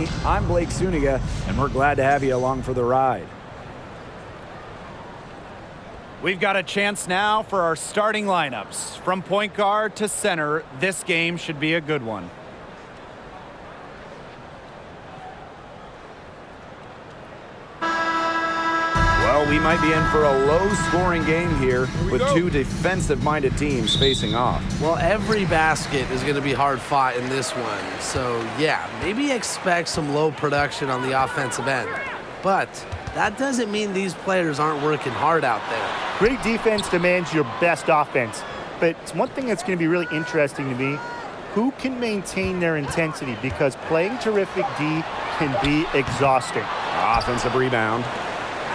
me, I'm Blake Suniga, and we're glad to have you along for the ride. We've got a chance now for our starting lineups. From point guard to center, this game should be a good one. Well, we might be in for a low-scoring game here with two defensive-minded teams facing off. Well, every basket is going to be hard-fought in this one. So, yeah, maybe expect some low production on the offensive end. But that doesn't mean these players aren't working hard out there. Great defense demands your best offense. But it's one thing that's going to be really interesting to me, who can maintain their intensity, because playing terrific D can be exhausting. Offensive rebound.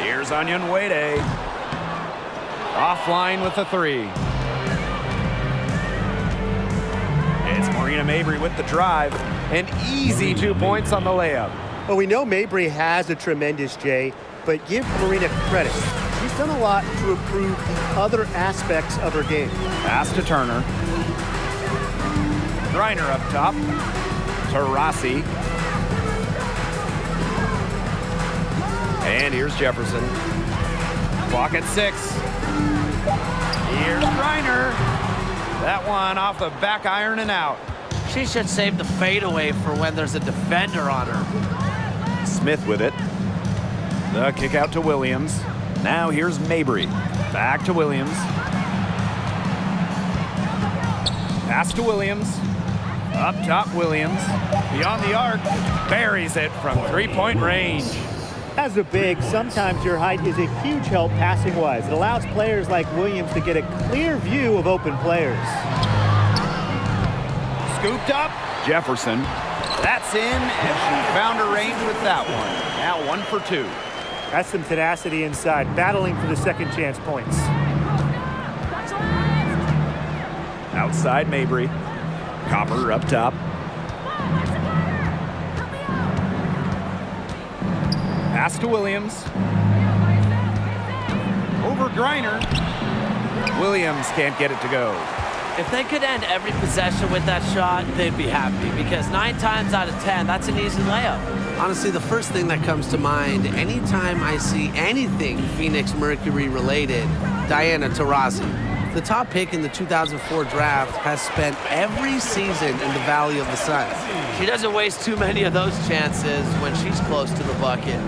Here's Onion Wade. Offline with the three. It's Marina Mabry with the drive. An easy 2 points on the layup. Well, we know Mabry has a tremendous J, but give Marina credit. She's done a lot to improve the other aspects of her game. Pass to Turner. Griner up top. Taurasi. And here's Jefferson. Clock at 6. Here's Griner. That one off the back iron and out. She should save the fadeaway for when there's a defender on her. Smith with it. The kick out to Williams. Now here's Mabry. Back to Williams. Pass to Williams. Up top, Williams. Beyond the arc. Buries it from three-point range. As a big, sometimes your height is a huge help passing-wise. It allows players like Williams to get a clear view of open players. Scooped up. Jefferson. That's in, and she found her range with that one. Now 1 for 2. That's some tenacity inside, battling for the second chance points. Outside Mabry. Copper up top. Pass to Williams. Over Griner. Williams can't get it to go. If they could end every possession with that shot, they'd be happy, because 9 times out of 10, that's an easy layup. Honestly, the first thing that comes to mind anytime I see anything Phoenix Mercury related, Diana Taurasi. The top pick in the 2004 draft has spent every season in the Valley of the Sun. She doesn't waste too many of those chances when she's close to the bucket.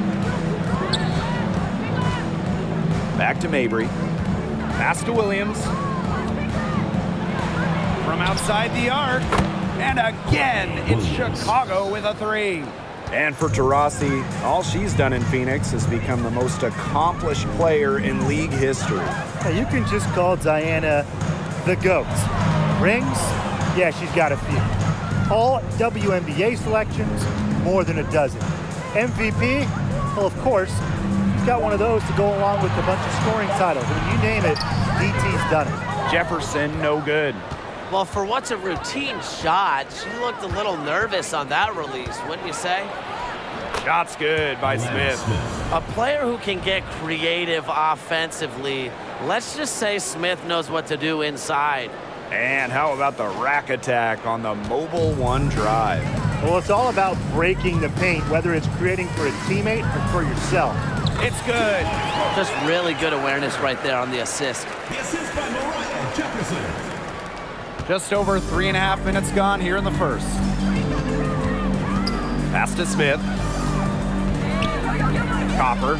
Back to Mabry. Pass to Williams. From outside the arc. And again, it's Chicago with a three. And for Taurasi, all she's done in Phoenix has become the most accomplished player in league history. Now, you can just call Diana the GOAT. Rings? Yeah, she's got a few. All WNBA selections, more than a dozen. MVP? Well, of course, she's got one of those to go along with a bunch of scoring titles. I mean, you name it, DT's done it. Jefferson, no good. Well, for what's a routine shot, she looked a little nervous on that release, wouldn't you say? Shot's good by Smith. A player who can get creative offensively, let's just say Smith knows what to do inside. And how about the rack attack on the mobile one drive? Well, it's all about breaking the paint, whether it's creating for a teammate or for yourself. It's good. Just really good awareness right there on the assist. The assist by Mariah Jefferson. Just over 3.5 minutes gone here in the first. Pass to Smith. Copper.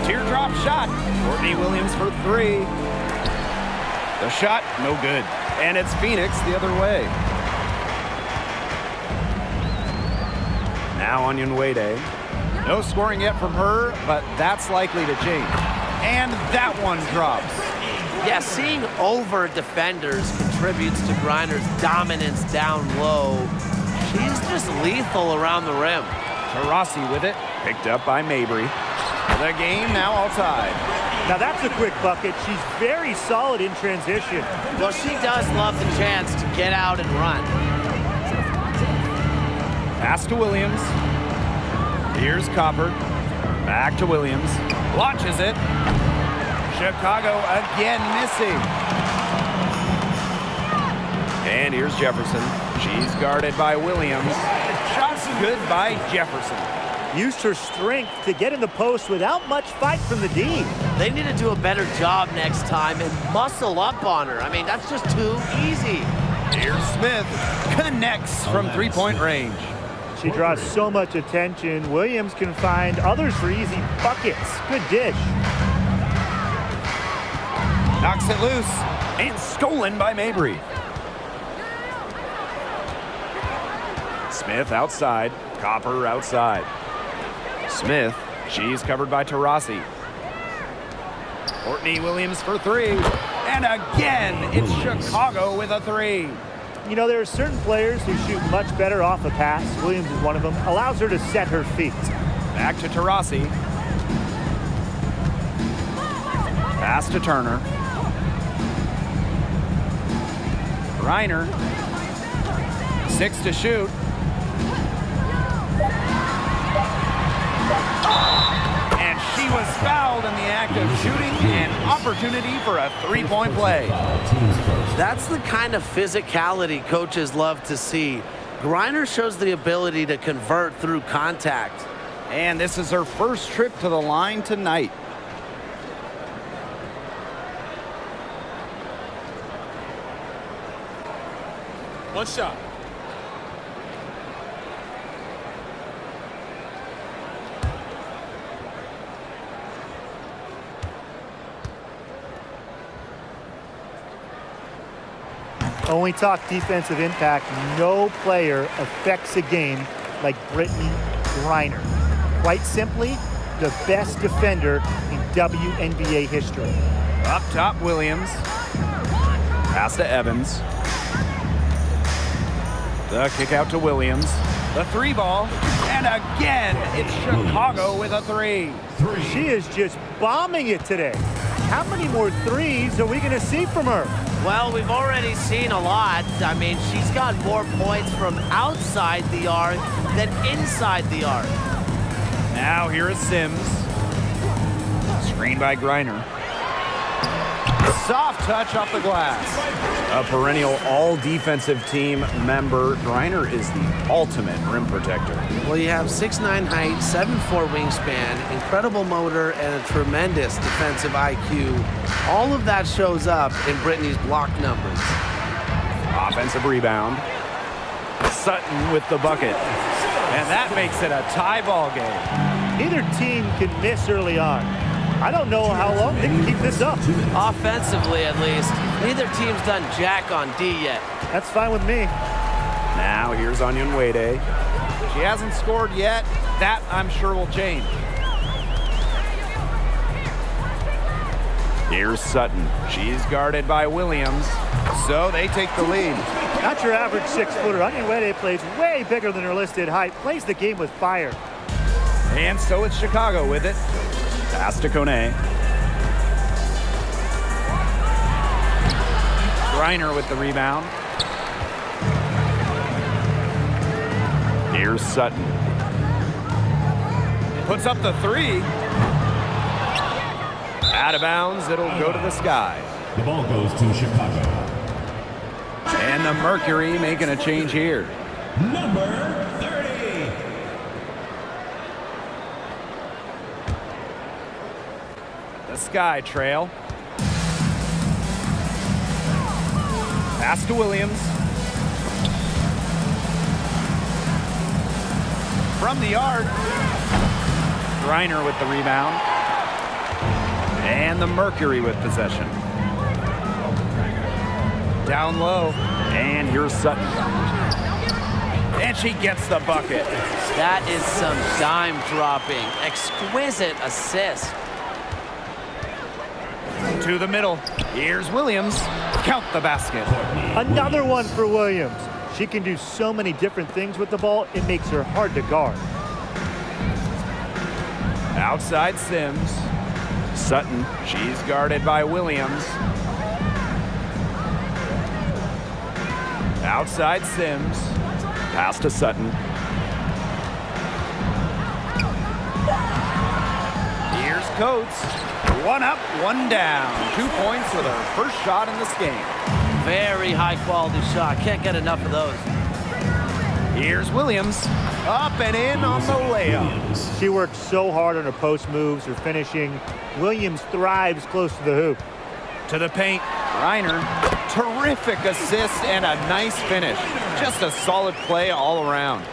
Teardrop shot. Courtney Williams for three. The shot, no good. And it's Phoenix the other way. Now Onion Wade. No scoring yet from her, but that's likely to change. And that one drops. Yeah, seeing over defenders contributes to Griner's dominance down low. She's just lethal around the rim. Taurasi with it. Picked up by Mabry. The game now all tied. Now that's a quick bucket. She's very solid in transition. Well, she does love the chance to get out and run. Pass to Williams. Here's Copper. Back to Williams. Launches it. Chicago again missing. And here's Jefferson. She's guarded by Williams. Shot's good by Jefferson. Used her strength to get in the post without much fight from the D. They need to do a better job next time and muscle up on her. I mean, that's just too easy. Here's Smith. Connects from three-point range. She draws so much attention. Williams can find others for easy buckets. Good dish. Knocks it loose. And stolen by Mabry. Smith outside. Copper outside. Smith, she's covered by Taurasi. Courtney Williams for three. And again, it's Chicago with a three. You know, there are certain players who shoot much better off a pass. Williams is one of them. Allows her to set her feet. Back to Taurasi. Pass to Turner. Reiner. 6 to shoot. And she was fouled in the act of shooting, an opportunity for a three-point play. That's the kind of physicality coaches love to see. Griner shows the ability to convert through contact. And this is her first trip to the line tonight. One shot. When we talk defensive impact, no player affects a game like Brittany Griner. Quite simply, the best defender in WNBA history. Up top, Williams. Pass to Evans. The kick out to Williams. The three ball. And again, it's Chicago with a three. She is just bombing it today. How many more threes are we going to see from her? Well, we've already seen a lot. I mean, she's got more points from outside the arc than inside the arc. Now here is Sims. Screen by Griner. Soft touch off the glass. A perennial all-defensive team member, Griner is the ultimate rim protector. Well, you have 6'9" height, 7'4" wingspan, incredible motor, and a tremendous defensive IQ. All of that shows up in Brittany's block numbers. Offensive rebound. Sutton with the bucket. And that makes it a tie ball game. Neither team can miss early on. I don't know how long they can keep this up. Offensively, at least, neither team's done jack on D yet. That's fine with me. Now here's Onion Wade. She hasn't scored yet. That, I'm sure, will change. Here's Sutton. She's guarded by Williams. So they take the lead. Not your average 6-footer. Onion Wade plays way bigger than her listed height. Plays the game with fire. And so it's Chicago with it. Pass to Kone. Griner with the rebound. Here's Sutton. Puts up the three. Out of bounds, it'll go to the sky. The ball goes to Chicago. And the Mercury making a change here. Number 30. The Sky Trail. Pass to Williams. From the arc. Griner with the rebound. And the Mercury with possession. Down low. And here's Sutton. And she gets the bucket. That is some dime dropping. Exquisite assist. To the middle. Here's Williams. Count the basket. Another one for Williams. She can do so many different things with the ball, it makes her hard to guard. Outside Sims. Sutton. She's guarded by Williams. Outside Sims. Pass to Sutton. Here's Coates. One up, one down. 2 points with her first shot in this game. Very high quality shot. Can't get enough of those. Here's Williams. Up and in on the layup. She worked so hard on her post moves, her finishing. Williams thrives close to the hoop. To the paint, Reiner. Terrific assist and a nice finish. Just a solid play all around.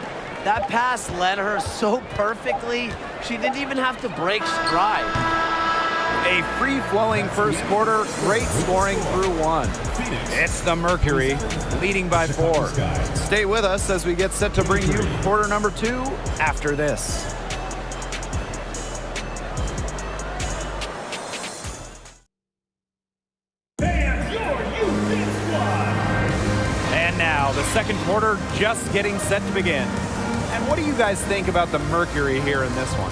That pass led her so perfectly, she didn't even have to break stride. A free-flowing first quarter, great scoring through one. It's the Mercury, leading by 4. Stay with us as we get set to bring you quarter number 2 after this. And now, the second quarter just getting set to begin. And what do you guys think about the Mercury here in this one?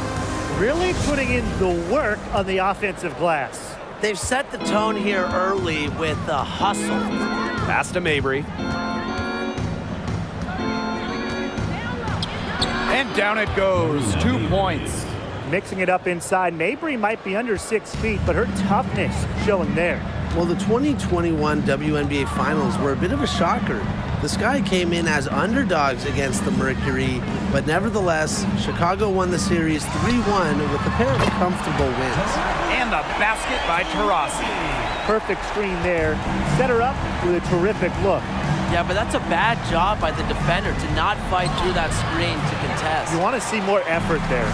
Really putting in the work on the offensive glass. They've set the tone here early with the hustle. Pass to Mabry. And down it goes. 2 points. Mixing it up inside. Mabry might be under 6 feet, but her toughness showing there. Well, the 2021 WNBA Finals were a bit of a shocker. The Sky came in as underdogs against the Mercury, but nevertheless, Chicago won the series 3-1 with a pair of comfortable wins. And the basket by Taurasi. Perfect screen there. Set her up with a terrific look. Yeah, but that's a bad job by the defender to not fight through that screen to contest. You want to see more effort there.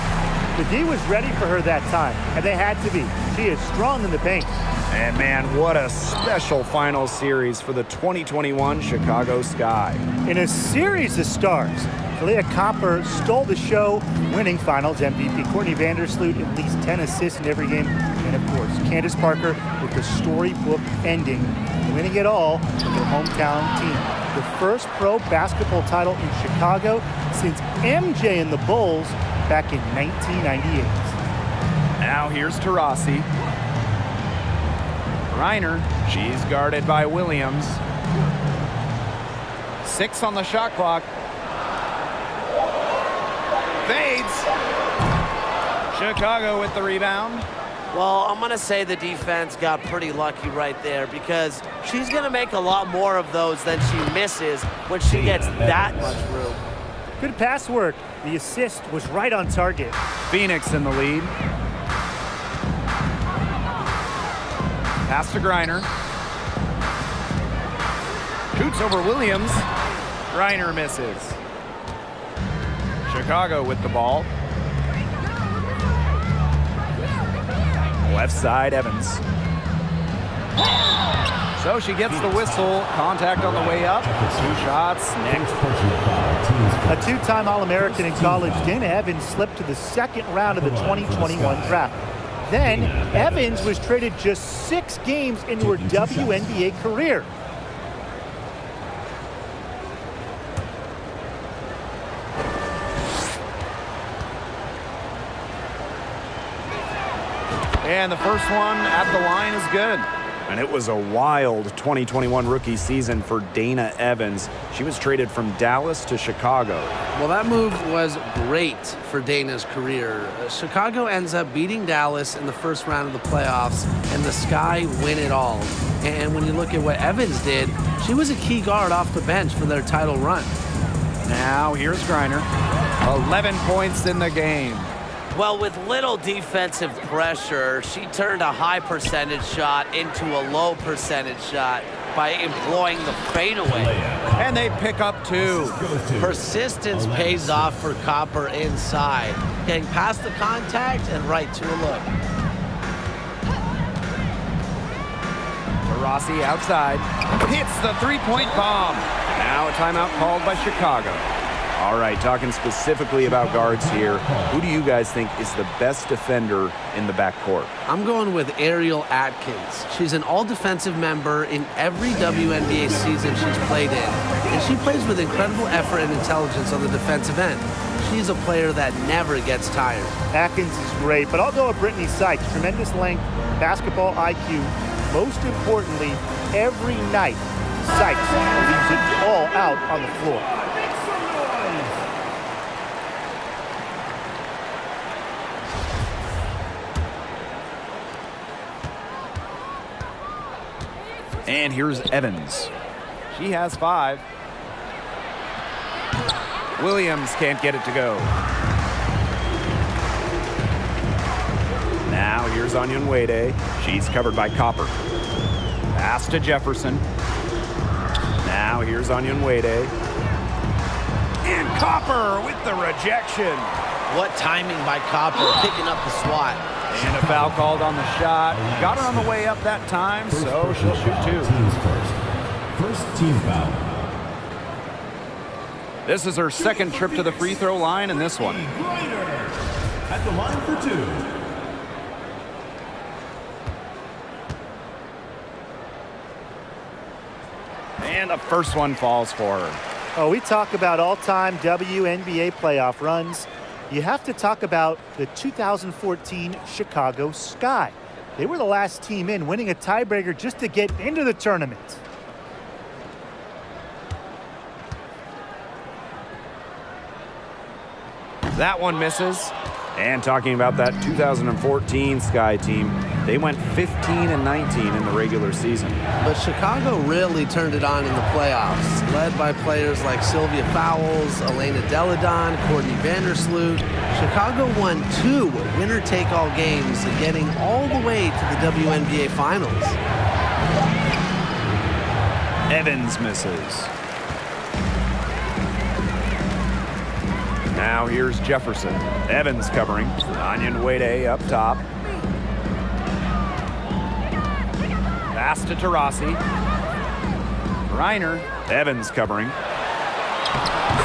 The D was ready for her that time, and they had to be. She is strong in the paint. And man, what a special final series for the 2021 Chicago Sky. In a series of stars, Kalia Copper stole the show, winning Finals MVP. Courtney Vandersloot at least 10 assists in every game. And of course, Candace Parker with the storybook ending, winning it all with her hometown team. The first pro basketball title in Chicago since MJ and the Bulls back in 1998. Now here's Taurasi. Reiner, she's guarded by Williams. 6 on the shot clock. Fades. Chicago with the rebound. Well, I'm going to say the defense got pretty lucky right there because she's going to make a lot more of those than she misses when she gets that much room. Good pass work. The assist was right on target. Phoenix in the lead. Pass to Reiner. Shoots over Williams. Reiner misses. Chicago with the ball. Left side, Evans. So she gets the whistle. Contact on the way up. 2 shots next. A 2-time All-American in college, Dana Evans slipped to the second round of the 2021 draft. Then, Evans was traded just 6 games into her WNBA career. And the first one at the line is good. And it was a wild 2021 rookie season for Dana Evans. She was traded from Dallas to Chicago. Well, that move was great for Dana's career. Chicago ends up beating Dallas in the first round of the playoffs, and the Sky win it all. And when you look at what Evans did, she was a key guard off the bench for their title run. Now here's Reiner. 11 points in the game. Well, with little defensive pressure, she turned a high percentage shot into a low percentage shot by employing the fadeaway. And they pick up 2. Persistence pays off for Copper inside, getting past the contact and right to a look. Taurasi outside. Hits the 3-point bomb. Now a timeout called by Chicago. All right, talking specifically about guards here, who do you guys think is the best defender in the backcourt? I'm going with Ariel Atkins. She's an all-defensive member in every WNBA season she's played in, and she plays with incredible effort and intelligence on the defensive end. She's a player that never gets tired. Atkins is great, but I'll go with Brittany Sykes. Tremendous length, basketball IQ. Most importantly, every night, Sykes leaves it all out on the floor. And here's Evans. She has 5. Williams can't get it to go. Now here's Onion Wade. She's covered by Copper. Pass to Jefferson. Now here's Onion Wade. And Copper with the rejection. What timing by Copper picking up the swat. And a foul called on the shot. Got her on the way up that time, so she'll shoot 2. Teams first team foul. This is her second trip to the free throw line in this one. Grider at the line for 2. And the first one falls for her. Oh, we talk about all-time WNBA playoff runs. You have to talk about the 2014 Chicago Sky. They were the last team in, winning a tiebreaker just to get into the tournament. That one misses. And talking about that 2014 Sky team, they went 15-19 in the regular season. But Chicago really turned it on in the playoffs, led by players like Sylvia Fowles, Elena Deladon, Courtney Vandersloot. Chicago won 2 winner-take-all games, getting all the way to the WNBA Finals. Evans misses. Now here's Jefferson. Evans covering. Onion Wade up top. Pass to Taurasi. Reiner. Evans covering.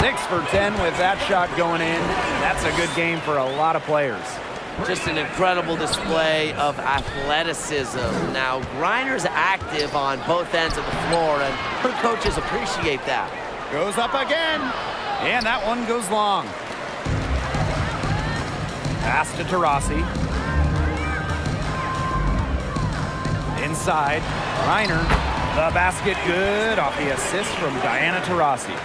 6 for 10 with that shot going in. That's a good game for a lot of players. Just an incredible display of athleticism. Now, Griner's active on both ends of the floor, and her coaches appreciate that. Goes up again. And that one goes long. Pass to Taurasi. Inside. Reiner. The basket good off the assist from Diana Taurasi.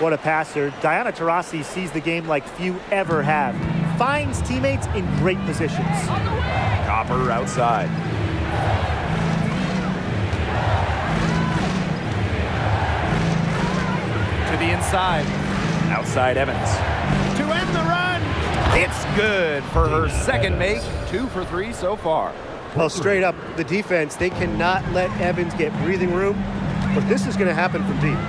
What a passer. Diana Taurasi sees the game like few ever have. Finds teammates in great positions. Copper outside. To the inside. Outside Evans. To end the run. It's good for her second make. 2 for 3 so far. Well, straight up, the defense, they cannot let Evans get breathing room, but this is going to happen from deep.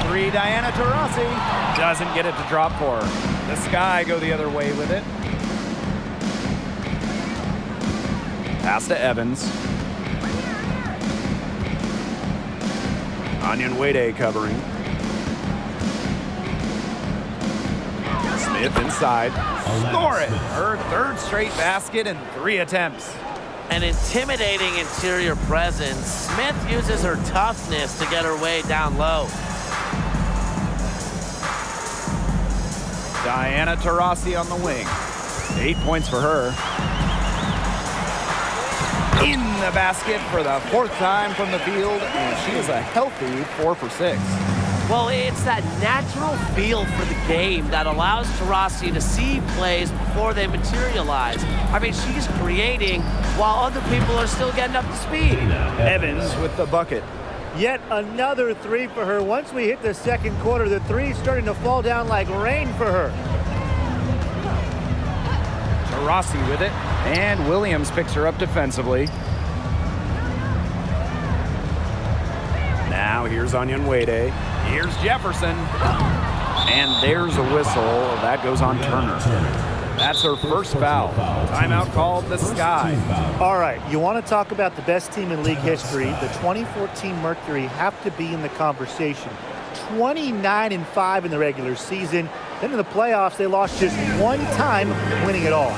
For 3, Diana Taurasi. Doesn't get it to drop for her. The Sky go the other way with it. Pass to Evans. Onion Wade covering. Smith inside. Score it! Her 3rd straight basket in 3 attempts. An intimidating interior presence. Smith uses her toughness to get her way down low. Diana Taurasi on the wing. 8 points for her. In the basket for the 4th time from the field, and she is a healthy 4 for 6. Well, it's that natural feel for the game that allows Taurasi to see plays before they materialize. I mean, she's creating while other people are still getting up to speed. Evans with the bucket. Yet another 3 for her. Once we hit the second quarter, the 3's starting to fall down like rain for her. Taurasi with it, and Williams picks her up defensively. Now here's Onion Wade. Here's Jefferson. And there's a whistle. That goes on Turner. That's her first foul. Timeout called the Sky. All right, you want to talk about the best team in league history. The 2014 Mercury have to be in the conversation. 29-5 in the regular season. Then in the playoffs, they lost just 1 time, winning it all.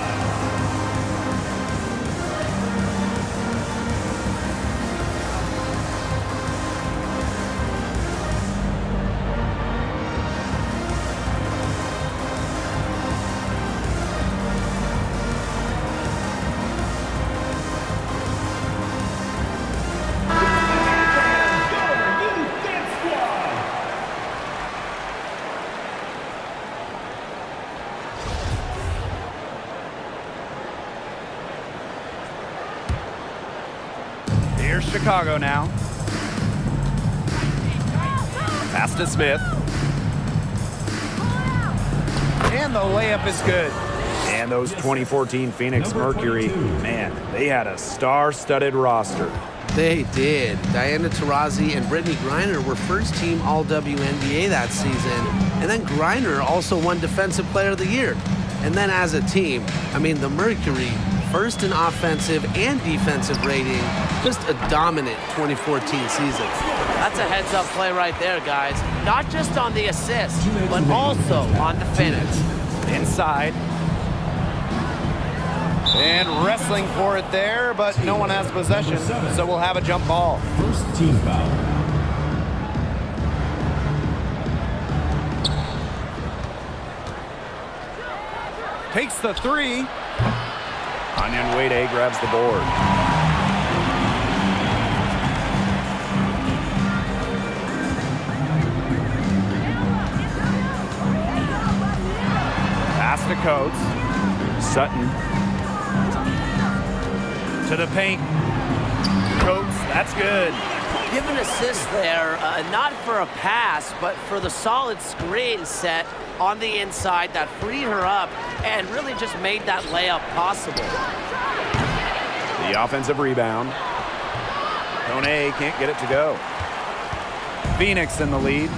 Here's Chicago now. Pass to Smith. And the layup is good. And those 2014 Phoenix Mercury, man, they had a star-studded roster. They did. Diana Taurasi and Brittany Griner were first-team All-WNBA that season. And then Griner also won Defensive Player of the Year. And then as a team, I mean, the Mercury, first in offensive and defensive rating, just a dominant 2014 season. That's a heads-up play right there, guys. Not just on the assist, but also on the finish. Inside. And wrestling for it there, but no one has possession, so we'll have a jump ball. First team foul. Takes the three. Onion Wade grabs the board. Pass to Coates. Sutton. To the paint. Coates, that's good. Give an assist there, not for a pass, but for the solid screen set on the inside that freed her up and really just made that layup possible. The offensive rebound. Kone can't get it to go. Phoenix in the lead.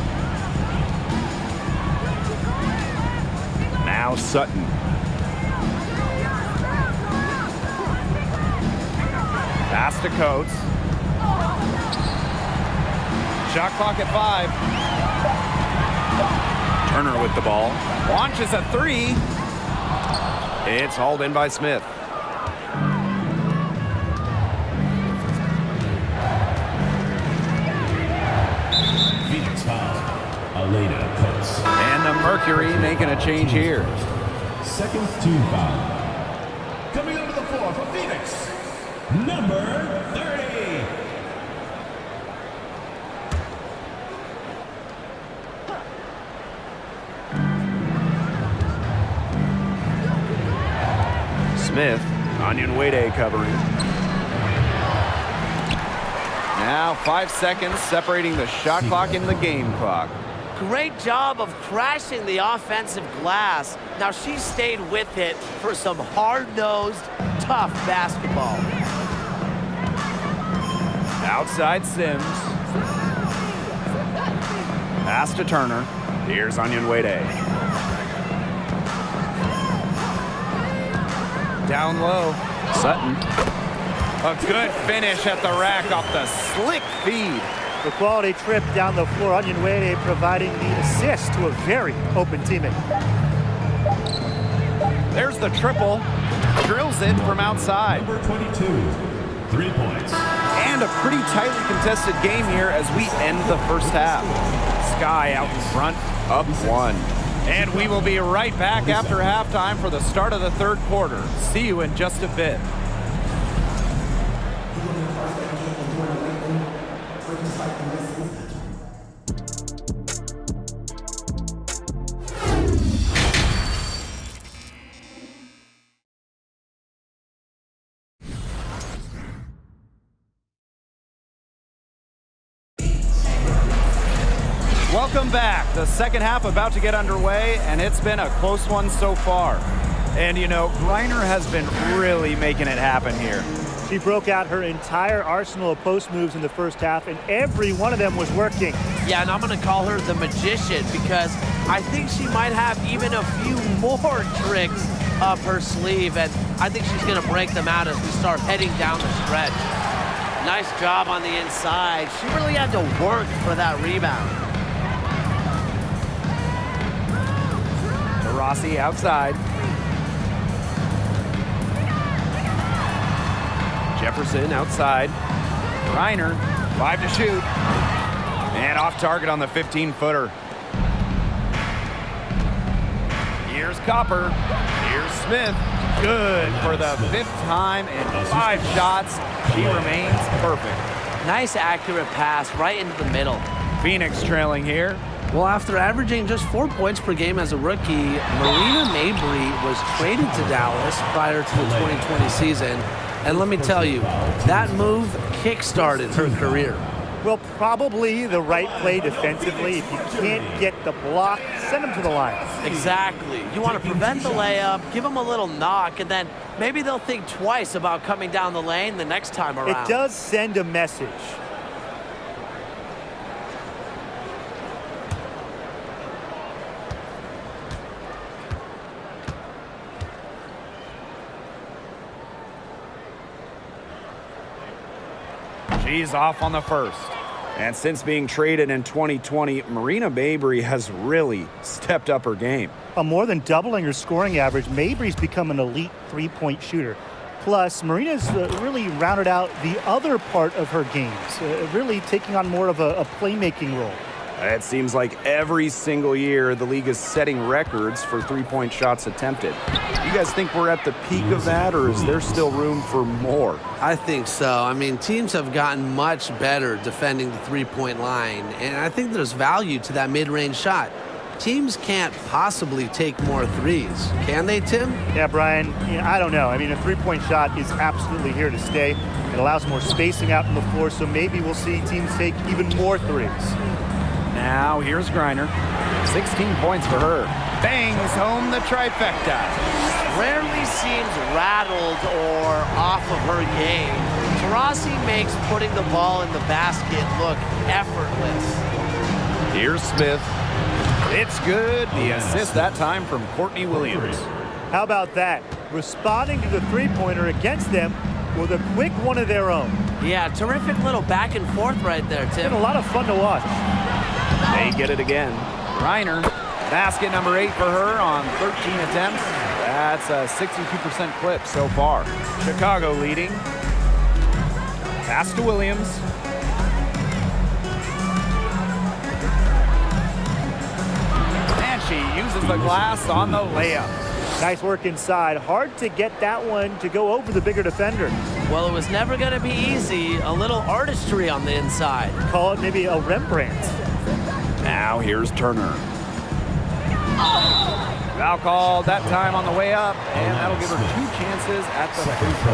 Now Sutton. Pass to Coates. Shot clock at 5. Turner with the ball. Launches a 3. It's hauled in by Smith. Phoenix foul. Elena Coates. And the Mercury making a change here. Second team foul. Coming up to the floor for Phoenix, number 30. Smith, Onion Wade covering. Now 5 seconds separating the shot clock and the game clock. Great job of crashing the offensive glass. Now she stayed with it for some hard-nosed, tough basketball. Outside Sims. Pass to Turner. Here's Onion Wade. Down low. Sutton. A good finish at the rack off the slick feed. The quality trip down the floor. Onion Wade providing the assist to a very open teammate. There's the triple. Drills it from outside. Number 22, 3 points. And a pretty tightly contested game here as we end the first half. Sky out in front, up 1. And we will be right back after halftime for the start of the third quarter. See you in just a bit. Welcome back. The second half about to get underway, and it's been a close one so far. And, you know, Griner has been really making it happen here. She broke out her entire arsenal of post moves in the first half, and every one of them was working. Yeah, and I'm going to call her the magician because I think she might have even a few more tricks up her sleeve, and I think she's going to break them out as we start heading down the stretch. Nice job on the inside. She really had to work for that rebound. Rossi outside. Jefferson outside. Reiner, 5 to shoot. And off target on the 15-footer. Here's Copper. Here's Smith. Good for the 5th time in 5 shots. She remains perfect. Nice accurate pass right into the middle. Phoenix trailing here. Well, after averaging just 4 points per game as a rookie, Marina Mabry was traded to Dallas prior to the 2020 season. And let me tell you, that move kick-started her career. Well, probably the right play defensively. If you can't get the block, send them to the line. Exactly. You want to prevent the layup, give them a little knock, and then maybe they'll think twice about coming down the lane the next time around. It does send a message. She's off on the first. And since being traded in 2020, Marina Mabry has really stepped up her game. More than doubling her scoring average, Mabry's become an elite three-point shooter. Plus, Marina's really rounded out the other part of her games, really taking on more of a playmaking role. It seems like every single year the league is setting records for three-point shots attempted. You guys think we're at the peak of that, or is there still room for more? I think so. I mean, teams have gotten much better defending the three-point line, and I think there's value to that mid-range shot. Teams can't possibly take more threes. Can they, Tim? Yeah, Brian, I don't know. I mean, a three-point shot is absolutely here to stay. It allows more spacing out on the floor, so maybe we'll see teams take even more threes. Now here's Griner. 16 points for her. Bangs home the trifecta. Rarely seems rattled or off of her game. Taurasi makes putting the ball in the basket look effortless. Here's Smith. It's good. The assist that time from Courtney Williams. How about that? Responding to the three-pointer against them with a quick one of their own. Yeah, terrific little back and forth right there, Tim. Been a lot of fun to watch. They get it again. Reiner, basket number 8 for her on 13 attempts. That's a 62% clip so far. Chicago leading. Pass to Williams. And she uses the glass on the layup. Nice work inside. Hard to get that one to go over the bigger defender. Well, it was never going to be easy. A little artistry on the inside. Call it maybe a Rembrandt. Now here's Turner. Foul called that time on the way up, and that'll give her 2 chances at the free throw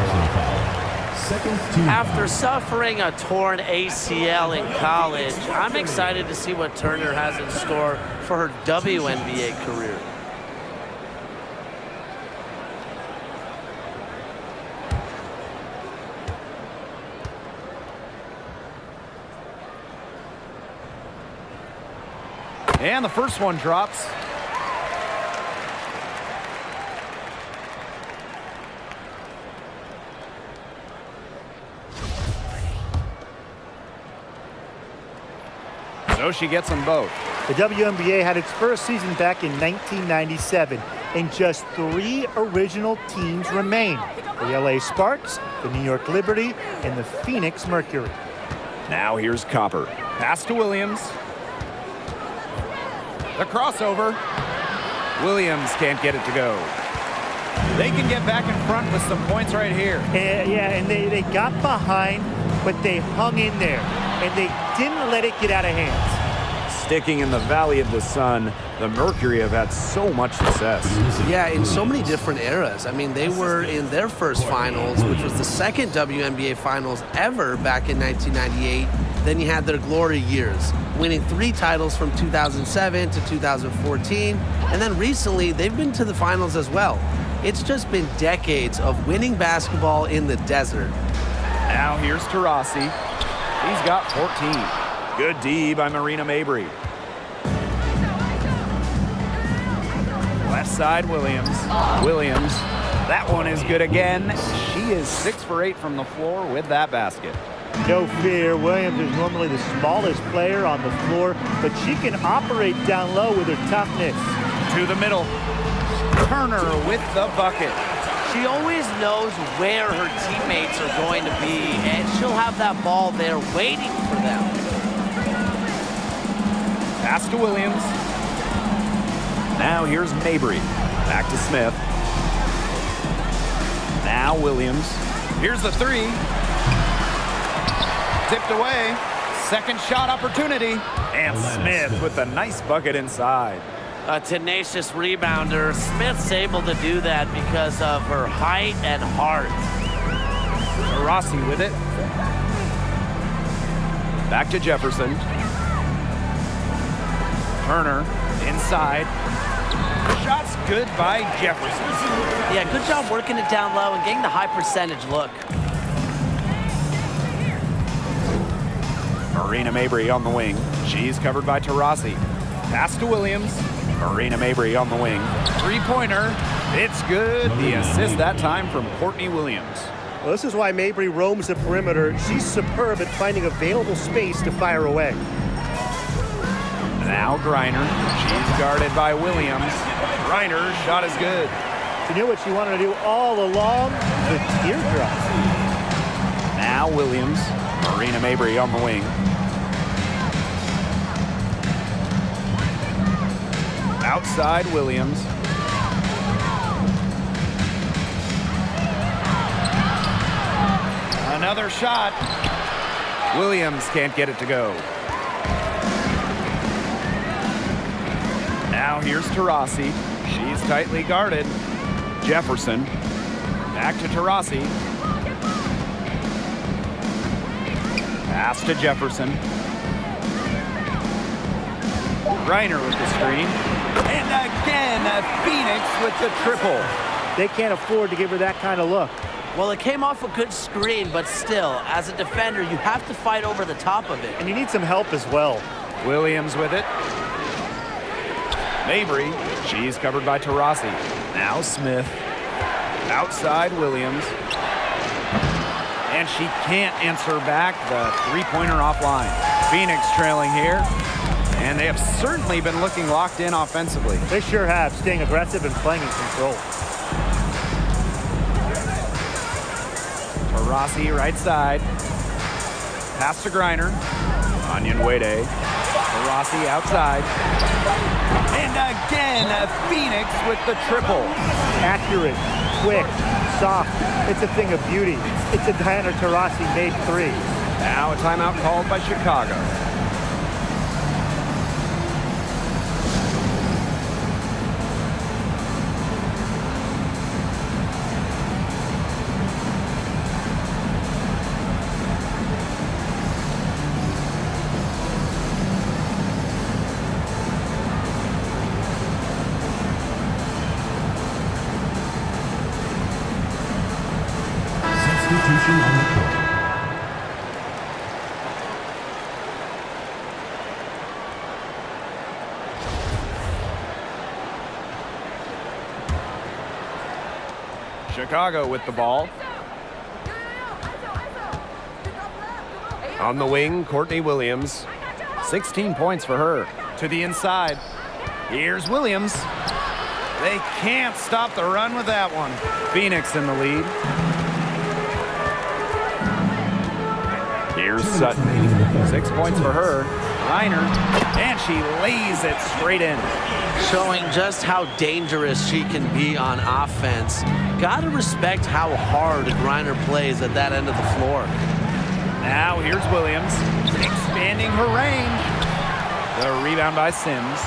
line. After suffering a torn ACL in college, I'm excited to see what Turner has in store for her WNBA career. And the first one drops. So she gets them both. The WNBA had its first season back in 1997, and just 3 original teams remain. The LA Sparks, the New York Liberty, and the Phoenix Mercury. Now here's Copper. Pass to Williams. The crossover. Williams can't get it to go. They can get back in front with some points right here. And they got behind, but they hung in there, and they didn't let it get out of hands. Sticking in the Valley of the Sun, the Mercury have had so much success. Yeah, in so many different eras. I mean, they were in their first finals, which was the second WNBA finals ever back in 1998. Then you had their glory years, winning 3 titles from 2007 to 2014. And then recently, they've been to the finals as well. It's just been decades of winning basketball in the desert. Now here's Taurasi. He's got 14. Good D by Marina Mabry. Left side, Williams. Williams. That one is good again. She is 6 for 8 from the floor with that basket. No fear, Williams is normally the smallest player on the floor, but she can operate down low with her toughness. To the middle. Turner with the bucket. She always knows where her teammates are going to be, and she'll have that ball there waiting for them. Pass to Williams. Now here's Mabry. Back to Smith. Now Williams. Here's the 3. Tipped away. Second shot opportunity. And Smith with a nice bucket inside. A tenacious rebounder. Smith's able to do that because of her height and heart. Rossi with it. Back to Jefferson. Turner inside. Shot's good by Jefferson. Yeah, good job working it down low and getting the high percentage look. Marina Mabry on the wing. She's covered by Taurasi. Pass to Williams. Marina Mabry on the wing. Three-pointer. It's good. The assist that time from Courtney Williams. Well, this is why Mabry roams the perimeter. She's superb at finding available space to fire away. Now Griner. She's guarded by Williams. Griner's shot is good. She knew what she wanted to do all along, the teardrop. Now Williams. Marina Mabry on the wing. Outside Williams. Another shot. Williams can't get it to go. Now here's Taurasi. She's tightly guarded. Jefferson. Back to Taurasi. Pass to Jefferson. Reiner with the screen. And again, Phoenix with the triple. They can't afford to give her that kind of look. Well, it came off a good screen, but still, as a defender, you have to fight over the top of it. And you need some help as well. Williams with it. Mabry. She's covered by Taurasi. Now Smith. Outside Williams. And she can't answer back the three-pointer offline. Phoenix trailing here. And they have certainly been looking locked in offensively. They sure have, staying aggressive and playing in control. Taurasi right side. Pass to Griner. Onion Wade. Taurasi outside. And again, Phoenix with the triple. Accurate, quick, soft. It's a thing of beauty. It's a Diana Taurasi made three. Now a timeout called by Chicago. Substitution on the court. Chicago with the ball. On the wing, Courtney Williams. 16 points for her. To the inside. Here's Williams. They can't stop the run with that one. Phoenix in the lead. Here's Sutton. 6 points for her. Reiner. And she lays it straight in. Showing just how dangerous she can be on offense. Gotta respect how hard Griner plays at that end of the floor. Now here's Williams, expanding her range. The rebound by Sims.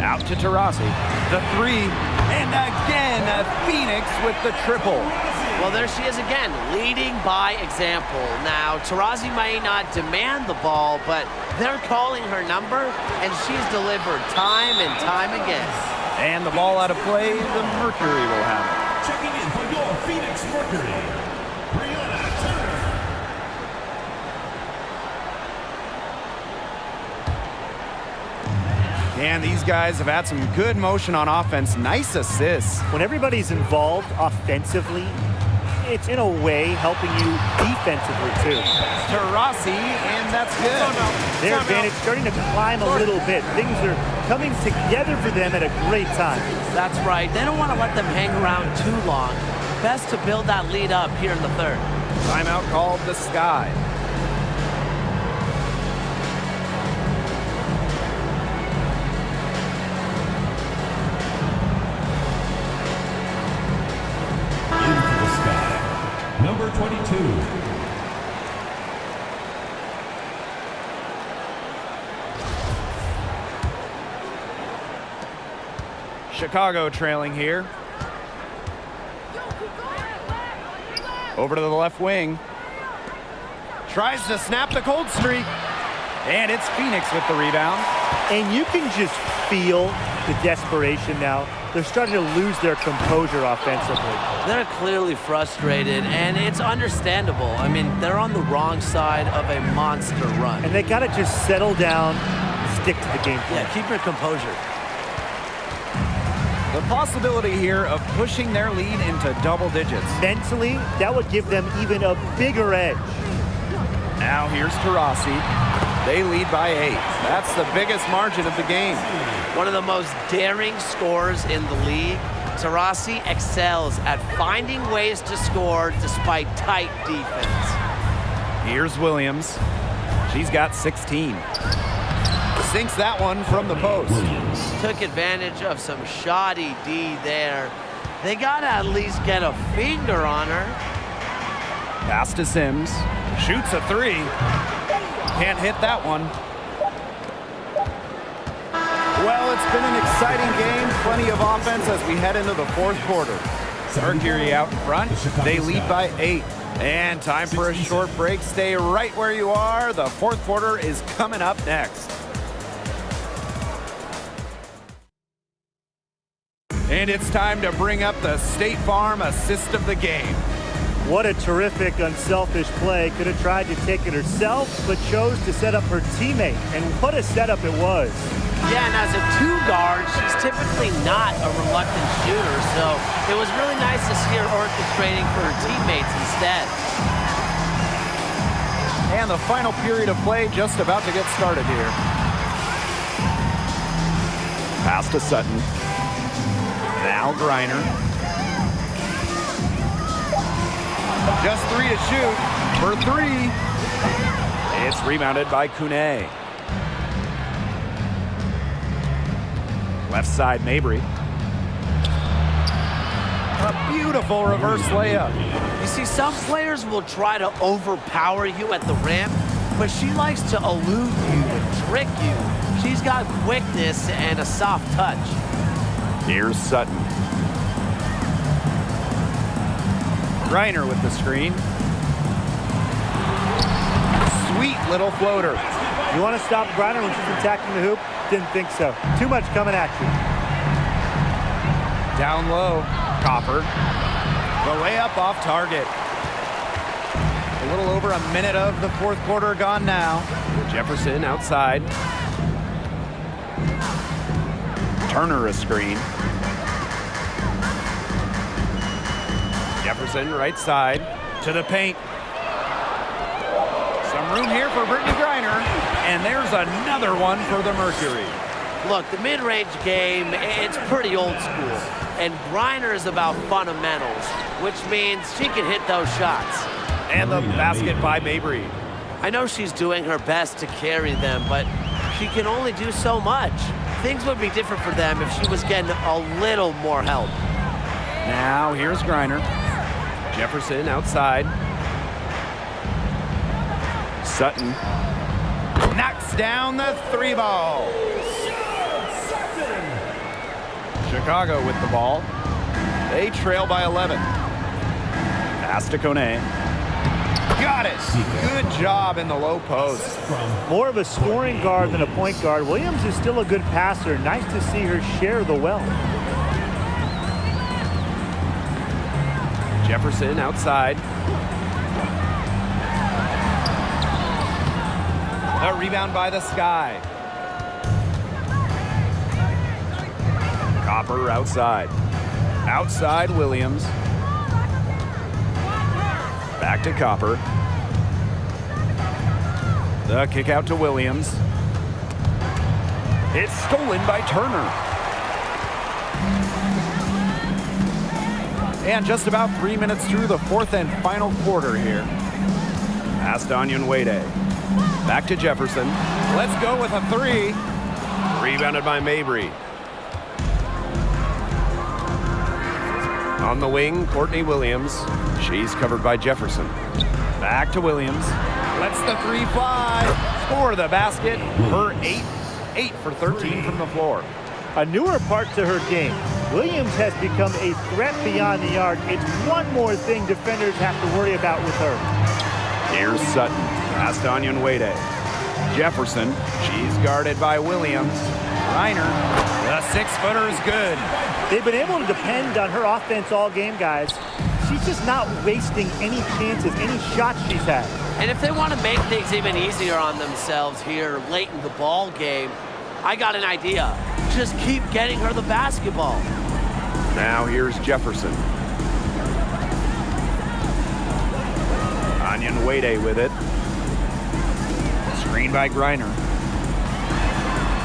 Out to Taurasi. The three, and again, Phoenix with the triple. Well, there she is again, leading by example. Now, Taurasi may not demand the ball, but they're calling her number, and she's delivered time and time again. And the ball out of play, the Mercury will have it. Checking in for your Phoenix Mercury, Brianna Turner. And these guys have had some good motion on offense. Nice assists. When everybody's involved offensively, it's in a way helping you defensively too. Taurasi, and that's good. Their advantage starting to climb a little bit. Things are coming together for them at a great time. That's right. They don't want to let them hang around too long. Best to build that lead up here in the third. Timeout called the Sky. Into the Sky, number 22. Chicago trailing here. Over to the left wing. Tries to snap the cold streak. And it's Phoenix with the rebound. And you can just feel the desperation now. They're starting to lose their composure offensively. They're clearly frustrated, and it's understandable. I mean, they're on the wrong side of a monster run. And they got to just settle down, stick to the game plan. Yeah, keep your composure. The possibility here of pushing their lead into double digits. Mentally, that would give them even a bigger edge. Now here's Taurasi. They lead by 8. That's the biggest margin of the game. One of the most daring scorers in the league. Taurasi excels at finding ways to score despite tight defense. Here's Williams. She's got 16. Sinks that one from the post. Took advantage of some shoddy D there. They gotta at least get a finger on her. Pass to Sims. Shoots a 3. Can't hit that one. Well, it's been an exciting game. Plenty of offense as we head into the fourth quarter. Mercury out in front. They lead by 8. And time for a short break. Stay right where you are. The fourth quarter is coming up next. And it's time to bring up the State Farm assist of the game. What a terrific, unselfish play. Could have tried to take it herself, but chose to set up her teammate. And what a setup it was. Yeah, and as a 2 guard, she's typically not a reluctant shooter, so it was really nice to see her orchestrating for her teammates instead. And the final period of play just about to get started here. Pass to Sutton. Now Griner. Just 3 to shoot for 3. It's rebounded by Kune. Left side, Mabry. A beautiful reverse layup. You see, some players will try to overpower you at the rim, but she likes to elude you and trick you. She's got quickness and a soft touch. Here's Sutton. Griner with the screen. Sweet little floater. You want to stop Griner when she's attacking the hoop? Didn't think so. Too much coming at you. Down low. Copper. The layup off target. A little over a minute of the fourth quarter gone now. Jefferson outside. Turner a screen. Jefferson right side to the paint. Some room here for Brittany Griner, and there's another one for the Mercury. Look, the mid-range game, it's pretty old school, and Griner is about fundamentals, which means she can hit those shots. And the basket by Mabry. I know she's doing her best to carry them, but she can only do so much. Things would be different for them if she was getting a little more help. Now here's Griner. Jefferson outside. Sutton knocks down the 3 ball. Chicago with the ball. They trail by 11. Pass to Kone. Got it. Good job in the low post. More of a scoring guard than a point guard. Williams is still a good passer. Nice to see her share the wealth. Jefferson outside. A rebound by the Sky. Copper outside. Outside Williams. Back to Copper. The kick out to Williams. It's stolen by Turner. And just about 3 minutes through the fourth and final quarter here. Pass to Onyenwede. Back to Jefferson. Let's go with a 3. Rebounded by Mabry. On the wing, Courtney Williams. She's covered by Jefferson. Back to Williams. Lets the 3 fly. For the basket. Her 8 for 13 from the floor. A newer part to her game. Williams has become a threat beyond the arc. It's one more thing defenders have to worry about with her. Here's Sutton. Pass to Onyenwere. Jefferson. She's guarded by Williams. Reiner. The 6-footer is good. They've been able to depend on her offense all game, guys. She's just not wasting any chances, any shots she's had. And if they want to make things even easier on themselves here late in the ball game, I got an idea. Just keep getting her the basketball. Now here's Jefferson. Onyenwere with it. Screen by Griner.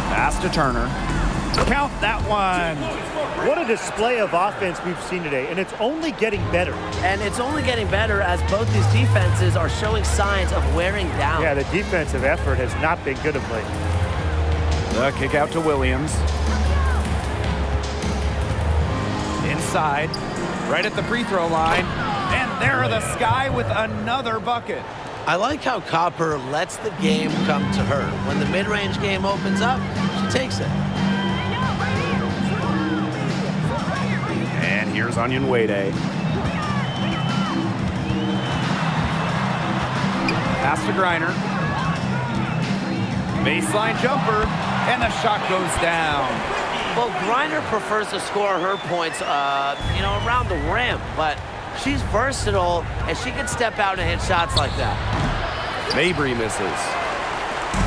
Pass to Turner. Count that one. What a display of offense we've seen today, and it's only getting better. And it's only getting better as both these defenses are showing signs of wearing down. Yeah, the defensive effort has not been good of late. The kick out to Williams. Inside, right at the free throw line. And there the Sky with another bucket. I like how Copper lets the game come to her. When the mid-range game opens up, she takes it. And here's Onyenwere. Pass to Griner. Baseline jumper, and the shot goes down. Well, Griner prefers to score her points, around the rim, but she's versatile, and she can step out and hit shots like that. Mabry misses.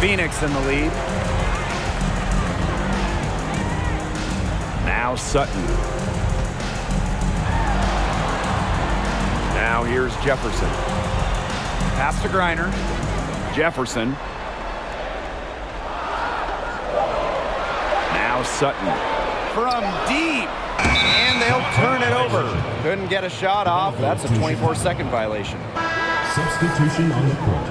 Phoenix in the lead. Now Sutton. Now here's Jefferson. Pass to Griner. Jefferson. Now Sutton. From deep. And they'll turn it over. Couldn't get a shot off. That's a 24-second violation. Substitution on the court.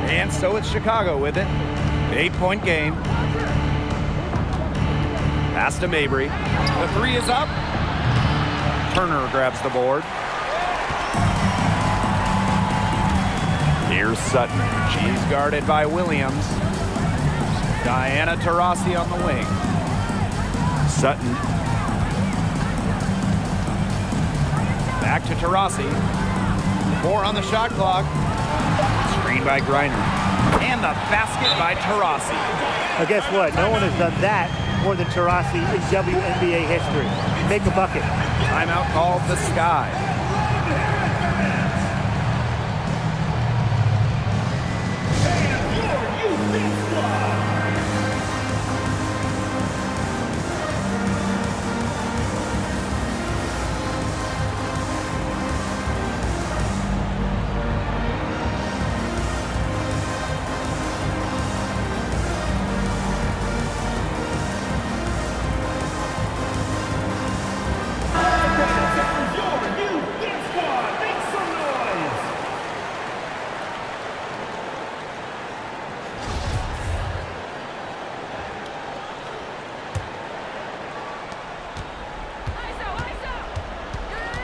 And so it's Chicago with it. 8-point game. Pass to Mabry. The three is up. Turner grabs the board. Here's Sutton. She's guarded by Williams. Diana Taurasi on the wing. Sutton. Back to Taurasi. 4 on the shot clock. Screen by Griner. And the basket by Taurasi. Now guess what? No one has done that more than Taurasi in WNBA history. Make a bucket. Timeout called the Sky.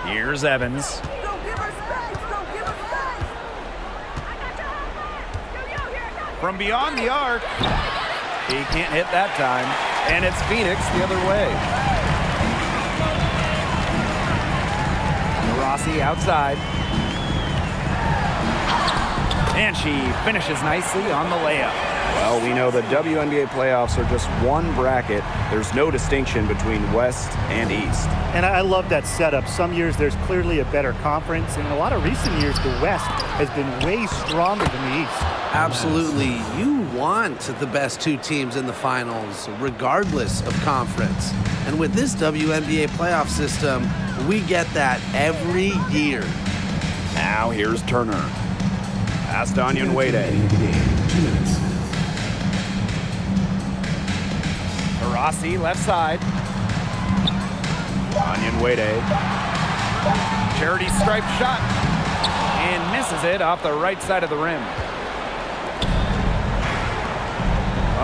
Here's Evans. From beyond the arc. He can't hit that time. And it's Phoenix the other way. Rossi outside. And she finishes nicely on the layup. Well, we know the WNBA playoffs are just one bracket. There's no distinction between West and East. And I love that setup. Some years there's clearly a better conference. And in a lot of recent years, the West has been way stronger than the East. Absolutely. You want the best 2 teams in the finals, regardless of conference. And with this WNBA playoff system, we get that every year. Now here's Turner. Pass to Onyenwere. 2 minutes. Rossi left side. Onyenwere. Charity stripe shot. And misses it off the right side of the rim.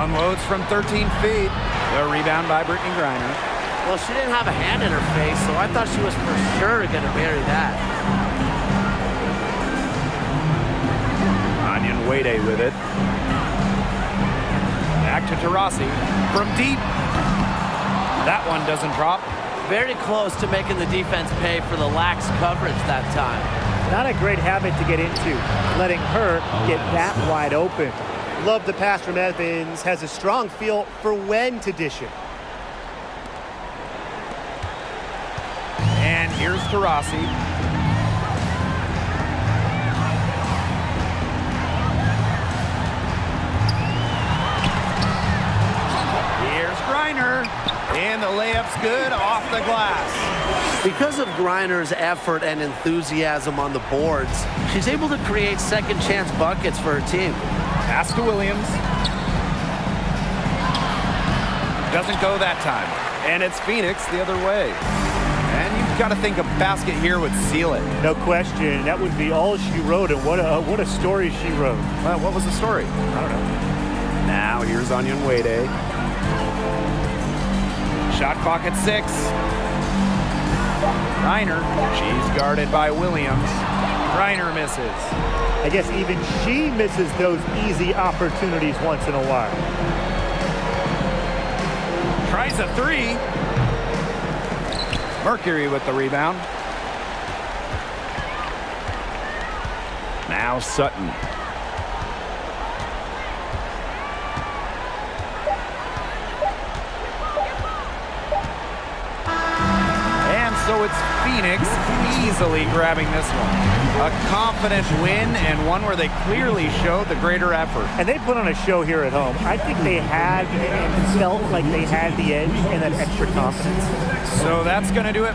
Unloads from 13 feet. The rebound by Brittany Griner. Well, she didn't have a hand in her face, so I thought she was for sure going to bury that. Wade with it. Back to Taurasi from deep. That one doesn't drop. Very close to making the defense pay for the lax coverage that time. Not a great habit to get into, letting her get that wide open. Love the pass from Evans. Has a strong feel for when to dish it. And here's Taurasi. Here's Griner. And the layup's good off the glass. Because of Griner's effort and enthusiasm on the boards, she's able to create second chance buckets for her team. Pass to Williams. Doesn't go that time. And it's Phoenix the other way. And you've got to think a basket here would seal it. No question. That would be all she wrote, and what a story she wrote. Well, what was the story? I don't know. Now here's Onion Wade. Shot clock at 6. Griner, she's guarded by Williams. Griner misses. I guess even she misses those easy opportunities once in a while. Tries a 3. Mercury with the rebound. Now Sutton. So it's Phoenix easily grabbing this one. A confident win and one where they clearly showed the greater effort. And they put on a show here at home. I think they had and felt like they had the edge and that extra confidence. So that's going to do it for